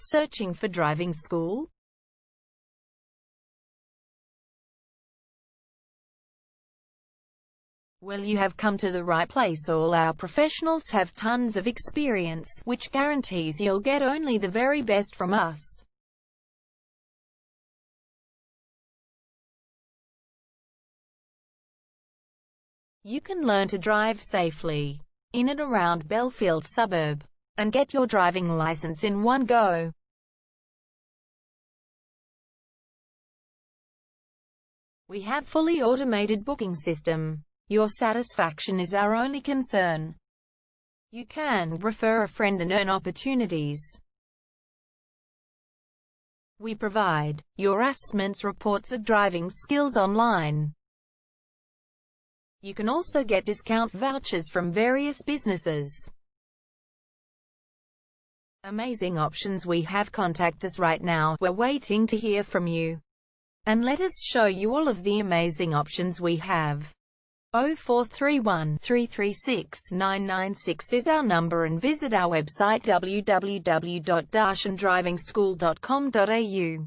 Searching for driving school? Well, you have come to the right place. All our professionals have tons of experience, which guarantees you'll get only the very best from us. You can learn to drive safely in and around Bellfield suburb and get your driving license in one go. We have fully automated booking system. Your satisfaction is our only concern. You can refer a friend and earn opportunities. We provide your assessments reports of driving skills online. You can also get discount vouchers from various businesses. Amazing options we have. Contact us right now. We're waiting to hear from you. And let us show you all of the amazing options we have. 0431 336 996 is our number, and visit our website www.darshandrivingschool.com.au.